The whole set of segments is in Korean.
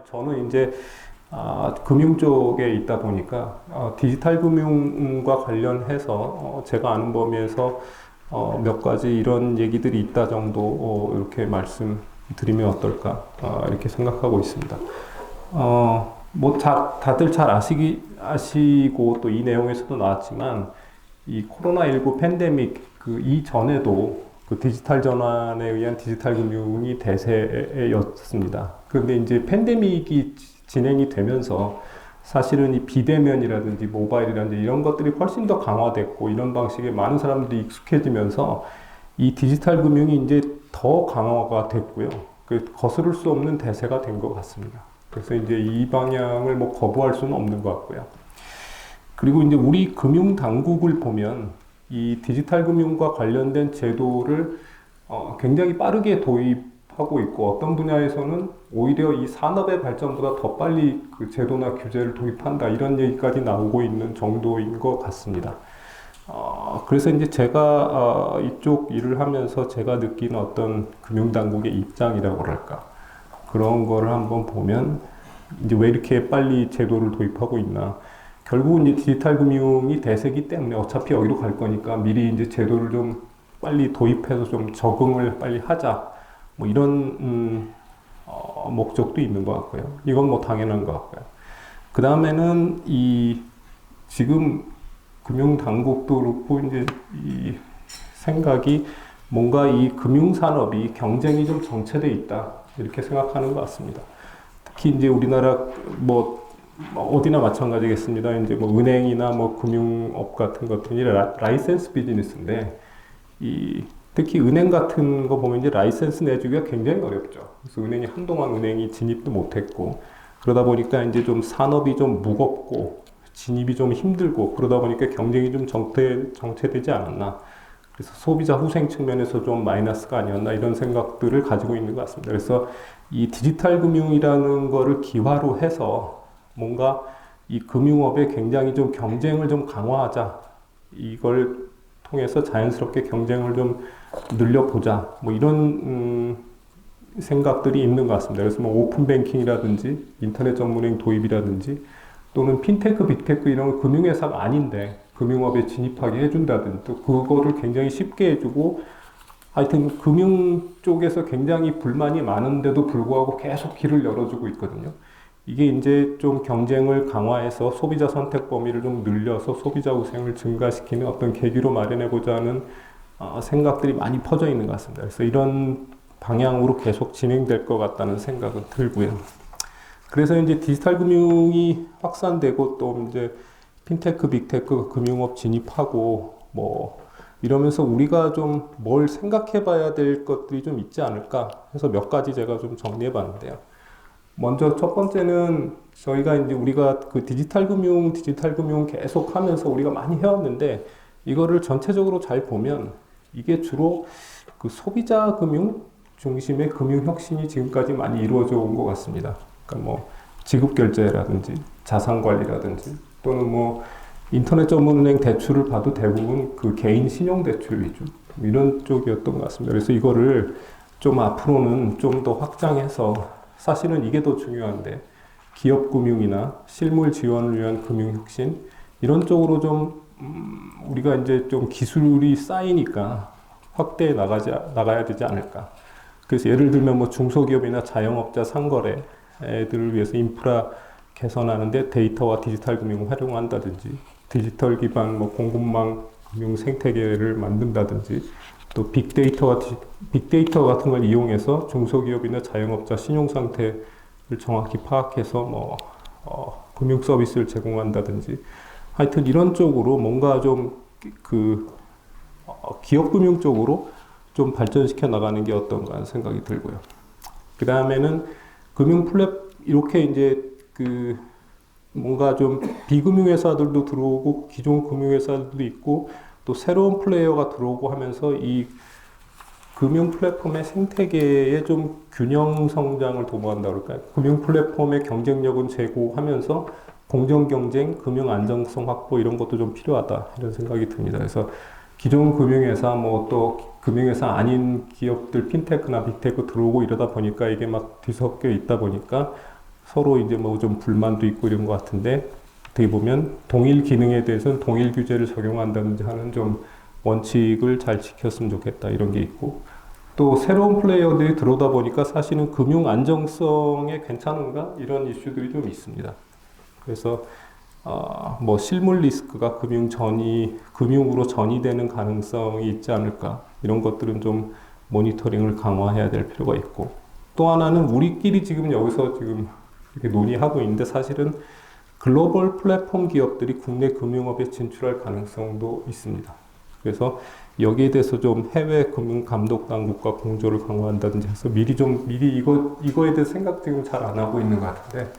저는 이제 금융 쪽에 있다 보니까 디지털 금융과 관련해서 제가 아는 범위에서 몇 가지 이런 얘기들이 있다 정도 이렇게 말씀드리면 어떨까 이렇게 생각하고 있습니다. 뭐 다들 잘 아시고 또 이 내용에서도 나왔지만 이 코로나19 팬데믹 그 이전에도 그 디지털 전환에 의한 디지털 금융이 대세였습니다. 그런데 이제 팬데믹이 진행이 되면서 사실은 이 비대면이라든지 모바일이라든지 이런 것들이 훨씬 더 강화됐고 이런 방식에 많은 사람들이 익숙해지면서 이 디지털 금융이 이제 더 강화가 됐고요. 그 거스를 수 없는 대세가 된 것 같습니다. 그래서 이제 이 방향을 뭐 거부할 수는 없는 것 같고요. 그리고 이제 우리 금융 당국을 보면 이 디지털 금융과 관련된 제도를 굉장히 빠르게 도입하고 있고 어떤 분야에서는 오히려 이 산업의 발전보다 더 빨리 그 제도나 규제를 도입한다 이런 얘기까지 나오고 있는 정도인 것 같습니다. 그래서 이제 제가 이쪽 일을 하면서 제가 느끼는 어떤 금융당국의 입장이라고 그럴까 그런 거를 한번 보면 이제 왜 이렇게 빨리 제도를 도입하고 있나. 결국은 이제 디지털 금융이 대세기 때문에 어차피 여기로 갈 거니까 미리 이제 제도를 좀 빨리 도입해서 좀 적응을 빨리 하자. 뭐 이런 목적도 있는 것 같고요. 이건 뭐 당연한 것 같고요. 그 다음에는 이 지금 금융 당국도 그렇고 이제 이 생각이 뭔가 이 금융 산업이 경쟁이 좀 정체돼 있다 이렇게 생각하는 것 같습니다. 특히 이제 우리나라 뭐 어디나 마찬가지겠습니다. 이제 뭐 은행이나 뭐 금융업 같은 것들이 라이센스 비즈니스인데 특히 은행 같은 거 보면 이제 라이센스 내주기가 굉장히 어렵죠. 그래서 은행이 한동안 은행이 진입도 못했고 그러다 보니까 이제 좀 산업이 좀 무겁고 진입이 좀 힘들고 그러다 보니까 경쟁이 좀 정체되지 않았나. 그래서 소비자 후생 측면에서 좀 마이너스가 아니었나 이런 생각들을 가지고 있는 것 같습니다. 그래서 이 디지털 금융이라는 거를 기화로 해서 뭔가 이 금융업에 굉장히 좀 경쟁을 좀 강화하자. 이걸 통해서 자연스럽게 경쟁을 좀 늘려보자. 뭐 이런 생각들이 있는 것 같습니다. 그래서 뭐 오픈 뱅킹이라든지 인터넷 전문행 도입이라든지 또는 핀테크, 빅테크 이런 금융회사가 아닌데 금융업에 진입하게 해준다든지 또 그거를 굉장히 쉽게 해주고 하여튼 금융 쪽에서 굉장히 불만이 많은데도 불구하고 계속 길을 열어주고 있거든요. 이게 이제 좀 경쟁을 강화해서 소비자 선택 범위를 좀 늘려서 소비자 우생을 증가시키는 어떤 계기로 마련해보자 하는 생각들이 많이 퍼져 있는 것 같습니다. 그래서 이런 방향으로 계속 진행될 것 같다는 생각은 들고요. 그래서 이제 디지털 금융이 확산되고 또 이제 핀테크, 빅테크 금융업 진입하고 뭐 이러면서 우리가 좀 뭘 생각해 봐야 될 것들이 좀 있지 않을까 해서 몇 가지 제가 좀 정리해 봤는데요. 먼저 첫 번째는 저희가 이제 우리가 그 디지털 금융 계속 하면서 우리가 많이 해왔는데 이거를 전체적으로 잘 보면 이게 주로 그 소비자 금융 중심의 금융 혁신이 지금까지 많이 이루어져 온 것 같습니다. 그러니까 뭐 지급 결제라든지 자산 관리라든지 또는 뭐 인터넷 전문은행 대출을 봐도 대부분 그 개인 신용 대출 위주 이런 쪽이었던 것 같습니다. 그래서 이거를 좀 앞으로는 좀 더 확장해서 사실은 이게 더 중요한데 기업 금융이나 실물 지원을 위한 금융 혁신 이런 쪽으로 좀 우리가 이제 좀 기술이 쌓이니까 확대해 나가야 되지 않을까. 그래서 예를 들면 뭐 중소기업이나 자영업자 상거래들을 위해서 인프라 개선하는데 데이터와 디지털 금융을 활용한다든지 디지털 기반 뭐 공급망 금융 생태계를 만든다든지 또 빅데이터 같은 걸 이용해서 중소기업이나 자영업자 신용 상태를 정확히 파악해서 뭐 금융 서비스를 제공한다든지 하여튼 이런 쪽으로 뭔가 좀 기업 금융 쪽으로 좀 발전시켜 나가는 게 어떤가 하는 생각이 들고요. 그 다음에는 이렇게 이제 뭔가 좀 비금융 회사들도 들어오고 기존 금융 회사들도 있고 또 새로운 플레이어가 들어오고 하면서 이 금융 플랫폼의 생태계에 좀 균형 성장을 도모한다 그럴까요? 금융 플랫폼의 경쟁력은 제고하면서 공정 경쟁, 금융 안정성 확보 이런 것도 좀 필요하다 이런 생각이 듭니다. 그래서 기존 금융회사 뭐 또 금융회사 아닌 기업들 핀테크나 빅테크 들어오고 이러다 보니까 이게 막 뒤섞여 있다 보니까 서로 이제 뭐 좀 불만도 있고 이런 것 같은데 어떻게 보면 동일 기능에 대해서는 동일 규제를 적용한다든지 하는 좀 원칙을 잘 지켰으면 좋겠다 이런 게 있고 또 새로운 플레이어들이 들어오다 보니까 사실은 금융 안정성에 괜찮은가 이런 이슈들이 좀 있습니다. 그래서 뭐 실물 리스크가 금융으로 전이되는 가능성이 있지 않을까 이런 것들은 좀 모니터링을 강화해야 될 필요가 있고 또 하나는 우리끼리 지금 여기서 지금 이렇게 논의하고 있는데 사실은 글로벌 플랫폼 기업들이 국내 금융업에 진출할 가능성도 있습니다. 그래서 여기에 대해서 좀 해외 금융 감독 당국과 공조를 강화한다든지 해서 미리 이거에 대해서 생각 지금 잘 안 하고 있는 것 같은데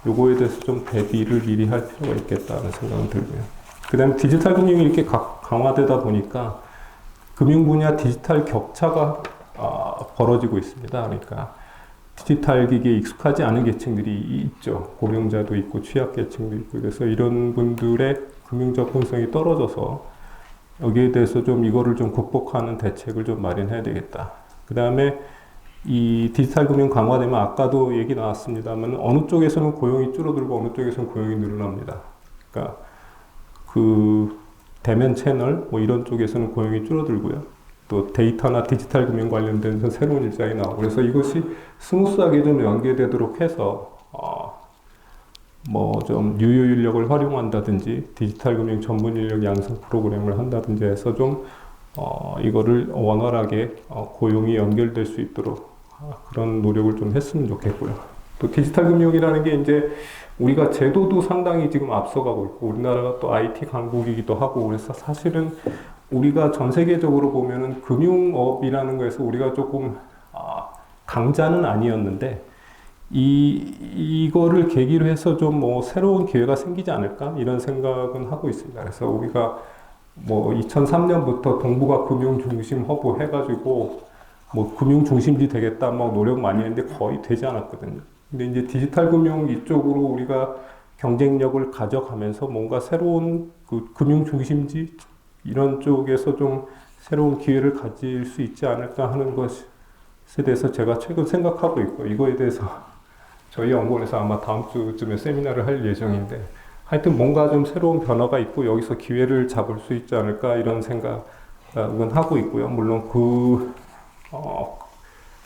요거에 대해서 좀 대비를 미리 할 필요가 있겠다는 생각은 들고요. 그 다음에 디지털 금융이 이렇게 강화되다 보니까 금융 분야 디지털 격차가 벌어지고 있습니다. 그러니까 디지털 기기에 익숙하지 않은 계층들이 있죠. 고령자도 있고 취약계층도 있고 그래서 이런 분들의 금융 접근성이 떨어져서 여기에 대해서 좀 이거를 좀 극복하는 대책을 좀 마련해야 되겠다. 그 다음에 이 디지털 금융 강화되면 아까도 얘기 나왔습니다만 어느 쪽에서는 고용이 줄어들고 어느 쪽에서는 고용이 늘어납니다. 그러니까 그 대면 채널 뭐 이런 쪽에서는 고용이 줄어들고요. 또 데이터나 디지털 금융 관련된 새로운 일자리 나오고 그래서 이것이 스무스하게 좀 연계되도록 해서 뭐 좀 유효 인력을 활용한다든지 디지털 금융 전문 인력 양성 프로그램을 한다든지 해서 좀 이거를 원활하게 고용이 연결될 수 있도록 그런 노력을 좀 했으면 좋겠고요. 또 디지털 금융이라는 게 이제 우리가 제도도 상당히 지금 앞서가고 있고 우리나라가 또 IT 강국이기도 하고 그래서 사실은 우리가 전 세계적으로 보면은 금융업이라는 거에서 우리가 조금 강자는 아니었는데 이거를 계기로 해서 좀 뭐 새로운 기회가 생기지 않을까 이런 생각은 하고 있습니다. 그래서 우리가 뭐 2003년부터 동북아 금융 중심 허브 해가지고 뭐 금융 중심지 되겠다 뭐 노력 많이 했는데 거의 되지 않았거든요. 근데 이제 디지털 금융 이쪽으로 우리가 경쟁력을 가져가면서 뭔가 새로운 그 금융 중심지 이런 쪽에서 좀 새로운 기회를 가질 수 있지 않을까 하는 것에 대해서 제가 최근 생각하고 있고 이거에 대해서 저희 연구원에서 아마 다음 주쯤에 세미나를 할 예정인데 하여튼 뭔가 좀 새로운 변화가 있고 여기서 기회를 잡을 수 있지 않을까 이런 생각은 하고 있고요. 물론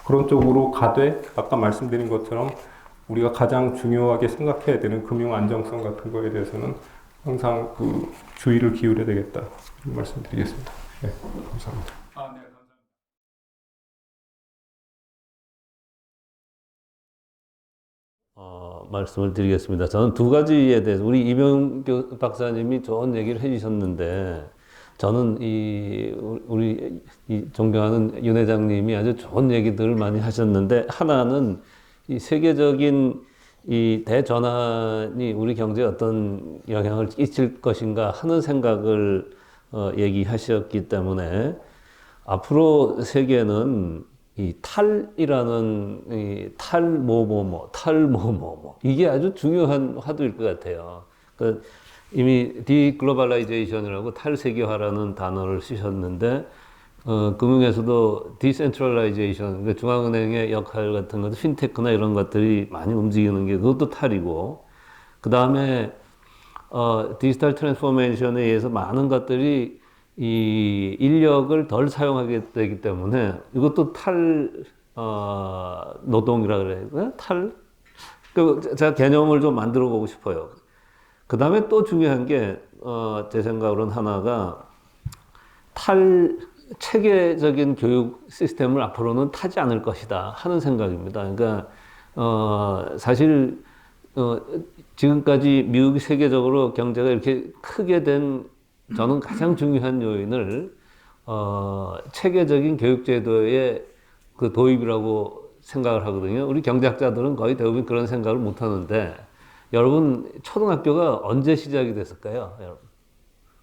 그런 쪽으로 가되 아까 말씀드린 것처럼 우리가 가장 중요하게 생각해야 되는 금융 안정성 같은 거에 대해서는 항상 그 주의를 기울여야 되겠다 말씀드리겠습니다. 네, 감사합니다. 네, 감사합니다. 말씀을 드리겠습니다. 저는 두 가지에 대해서 우리 이병규 박사님이 좋은 얘기를 해주셨는데 저는 우리 존경하는 윤 회장님이 아주 좋은 얘기들을 많이 하셨는데 하나는 이 세계적인 이 대전환이 우리 경제에 어떤 영향을 끼칠 것인가 하는 생각을 얘기하셨기 때문에 앞으로 세계는 이 탈이라는 탈뭐뭐뭐 이게 아주 중요한 화두일 것 같아요. 그러니까 이미 디글로벌라이제이션이라고 탈세계화라는 단어를 쓰셨는데 금융에서도 디센트럴라이제이션, 그러니까 중앙은행의 역할 같은 것도 핀테크나 이런 것들이 많이 움직이는 게 그것도 탈이고 그 다음에 디지털 트랜스포메이션에 의해서 많은 것들이 이 인력을 덜 사용하게 되기 때문에 이것도 노동이라 그래야 되나? 제가 개념을 좀 만들어 보고 싶어요. 그 다음에 또 중요한 게, 제 생각으로는 하나가 체계적인 교육 시스템을 앞으로는 타지 않을 것이다 하는 생각입니다. 그러니까, 사실, 지금까지 미국이 세계적으로 경제가 이렇게 크게 된 저는 가장 중요한 요인을 체계적인 교육제도의 그 도입이라고 생각을 하거든요. 우리 경제학자들은 거의 대부분 그런 생각을 못 하는데 여러분 초등학교가 언제 시작이 됐을까요? 여러분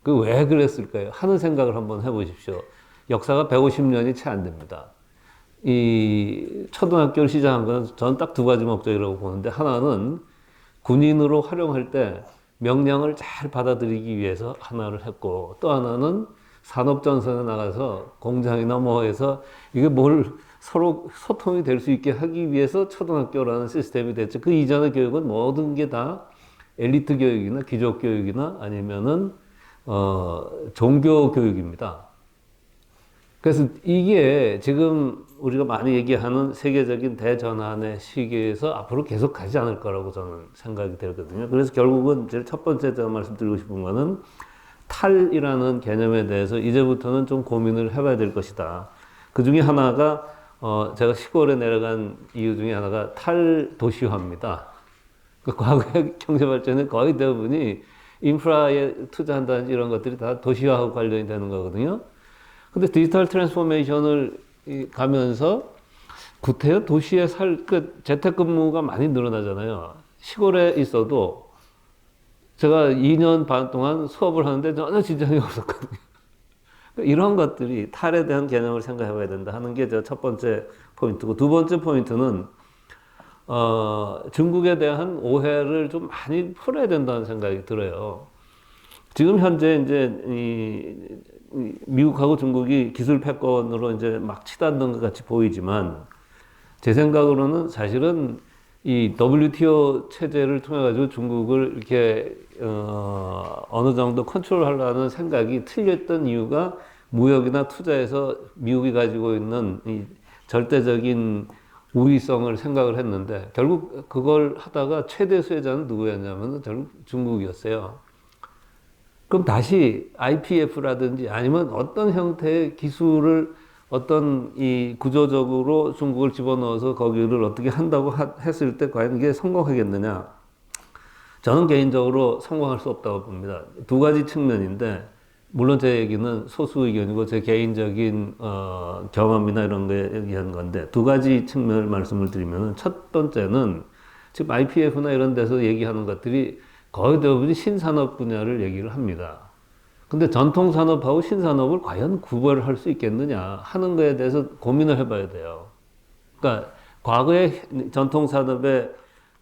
그 왜 그랬을까요? 하는 생각을 한번 해보십시오. 역사가 150년이 채 안 됩니다. 이 초등학교를 시작한 건 저는 딱 두 가지 목적이라고 보는데 하나는 군인으로 활용할 때 명령을 잘 받아들이기 위해서 하나를 했고 또 하나는 산업전선에 나가서 공장이나 뭐 해서 이게 뭘 서로 소통이 될 수 있게 하기 위해서 초등학교라는 시스템이 됐죠. 그 이전의 교육은 모든 게 다 엘리트 교육이나 귀족 교육이나 아니면은 종교 교육입니다. 그래서 이게 지금 우리가 많이 얘기하는 세계적인 대전환의 시기에서 앞으로 계속 가지 않을 거라고 저는 생각이 들거든요. 그래서 결국은 제일 첫 번째 제가 말씀드리고 싶은 거는 탈이라는 개념에 대해서 이제부터는 좀 고민을 해봐야 될 것이다. 그 중에 하나가 제가 시골에 내려간 이유 중에 하나가 탈도시화입니다. 그 과거의 경제 발전은 거의 대부분이 인프라에 투자한다든지 이런 것들이 다 도시화하고 관련이 되는 거거든요. 근데 디지털 트랜스포메이션을 가면서 구태여 도시에 재택근무가 많이 늘어나잖아요. 시골에 있어도 제가 2년 반 동안 수업을 하는데 전혀 지장이 없었거든요. 이런 것들이 탈에 대한 개념을 생각해 봐야 된다 하는 게 저 첫 번째 포인트고, 두 번째 포인트는 중국에 대한 오해를 좀 많이 풀어야 된다는 생각이 들어요. 지금 현재 이제 미국하고 중국이 기술 패권으로 이제 막 치닫는 것 같이 보이지만, 제 생각으로는 사실은 이 WTO 체제를 통해 가지고 중국을 이렇게 어느 정도 컨트롤하려는 생각이 틀렸던 이유가 무역이나 투자에서 미국이 가지고 있는 이 절대적인 우위성을 생각을 했는데, 결국 그걸 하다가 최대 수혜자는 누구였냐면 결국 중국이었어요. 그럼 다시 IPF라든지 아니면 어떤 형태의 기술을 어떤 이 구조적으로 중국을 집어넣어서 거기를 어떻게 한다고 했을 때 과연 이게 성공하겠느냐? 저는 개인적으로 성공할 수 없다고 봅니다. 두 가지 측면인데, 물론 제 얘기는 소수 의견이고 제 개인적인 경험이나 이런 거에 얘기한 건데, 두 가지 측면을 말씀을 드리면, 첫 번째는 지금 IPF나 이런 데서 얘기하는 것들이 거의 대부분 신산업 분야를 얘기를 합니다. 근데 전통산업하고 신산업을 과연 구별할 수 있겠느냐 하는 거에 대해서 고민을 해봐야 돼요. 그러니까 과거의 전통산업의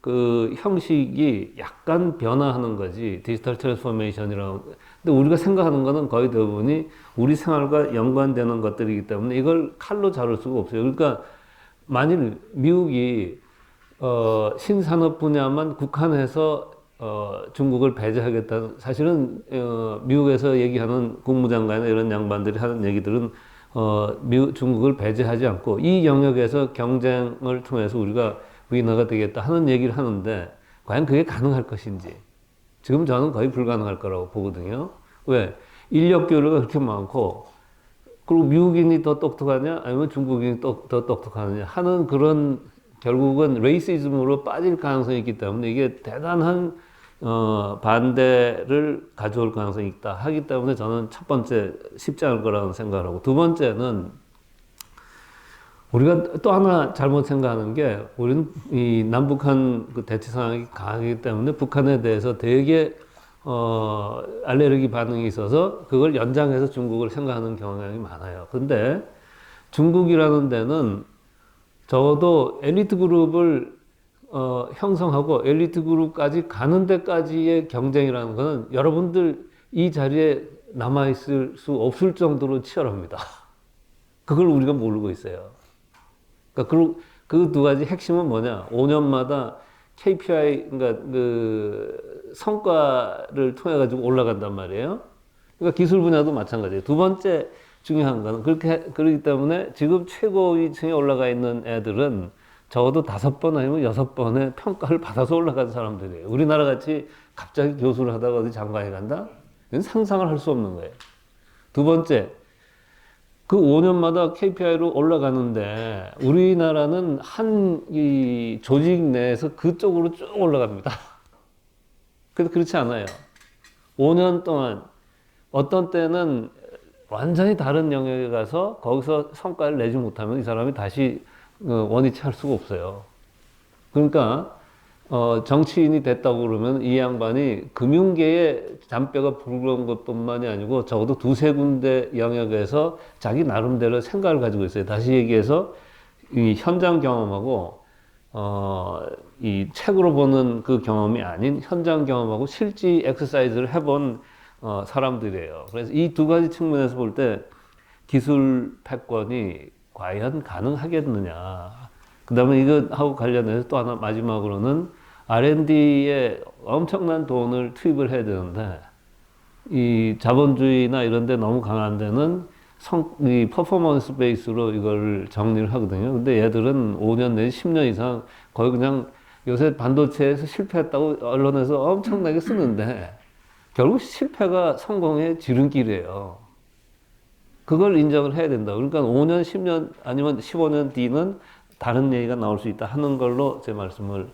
그 형식이 약간 변화하는 거지, 디지털 트랜스포메이션이라고. 근데 우리가 생각하는 거는 거의 대부분이 우리 생활과 연관되는 것들이기 때문에 이걸 칼로 자를 수가 없어요. 그러니까 만일 미국이 신산업 분야만 국한해서 중국을 배제하겠다는, 사실은 미국에서 얘기하는 국무장관이나 이런 양반들이 하는 얘기들은 중국을 배제하지 않고 이 영역에서 경쟁을 통해서 우리가 위너가 되겠다 하는 얘기를 하는데, 과연 그게 가능할 것인지 지금 저는 거의 불가능할 거라고 보거든요. 왜? 인력 교류가 그렇게 많고, 그리고 미국인이 더 똑똑하냐 아니면 중국인이 더 똑똑하느냐 하는 그런, 결국은 레이시즘으로 빠질 가능성이 있기 때문에 이게 대단한 반대를 가져올 가능성이 있다 하기 때문에 저는 첫 번째 쉽지 않을 거라고 생각을 하고, 두 번째는 우리가 또 하나 잘못 생각하는 게, 우리는 이 남북한 그 대치 상황이 강하기 때문에 북한에 대해서 되게 알레르기 반응이 있어서 그걸 연장해서 중국을 생각하는 경향이 많아요. 근데 중국이라는 데는 적어도 엘리트 그룹을 형성하고 엘리트 그룹까지 가는 데까지의 경쟁이라는 것은 여러분들 이 자리에 남아있을 수 없을 정도로 치열합니다. 그걸 우리가 모르고 있어요. 그러니까 그 두 가지 핵심은 뭐냐? 5년마다 KPI, 그러니까 그 성과를 통해 가지고 올라간단 말이에요. 그러니까 기술 분야도 마찬가지예요. 두 번째 중요한 거는 그렇기 때문에 지금 최고위층에 올라가 있는 애들은 적어도 5번 아니면 6번의 평가를 받아서 올라간 사람들이에요. 우리나라 같이 갑자기 교수를 하다가 어디 장관에 간다? 이건 상상을 할 수 없는 거예요. 두 번째, 그 5년마다 KPI로 올라가는데 우리나라는 이 조직 내에서 그쪽으로 쭉 올라갑니다. 근데 그렇지 않아요. 5년 동안 어떤 때는 완전히 다른 영역에 가서 거기서 성과를 내지 못하면 이 사람이 다시 원위치 할 수가 없어요. 그러니까 정치인이 됐다고 그러면 이 양반이 금융계에 잔뼈가 굵은 것뿐만이 아니고 적어도 두세 군데 영역에서 자기 나름대로 생각을 가지고 있어요. 다시 얘기해서 이 현장 경험하고 이 책으로 보는 그 경험이 아닌 현장 경험하고 실지 엑서사이즈를 해본 사람들이에요. 그래서 이 두 가지 측면에서 볼 때 기술 패권이 과연 가능하겠느냐. 그 다음에 이거하고 관련해서 또 하나 마지막으로는 R&D에 엄청난 돈을 투입을 해야 되는데 이 자본주의나 이런 데 너무 강한 데는 이 퍼포먼스 베이스로 이걸 정리를 하거든요. 근데 얘들은 5년 내지 10년 이상 거의 그냥 요새 반도체에서 실패했다고 언론에서 엄청나게 쓰는데 결국 실패가 성공의 지름길이에요. 그걸 인정을 해야 된다. 그러니까 5년, 10년 아니면 15년 뒤는 다른 얘기가 나올 수 있다 하는 걸로 제 말씀을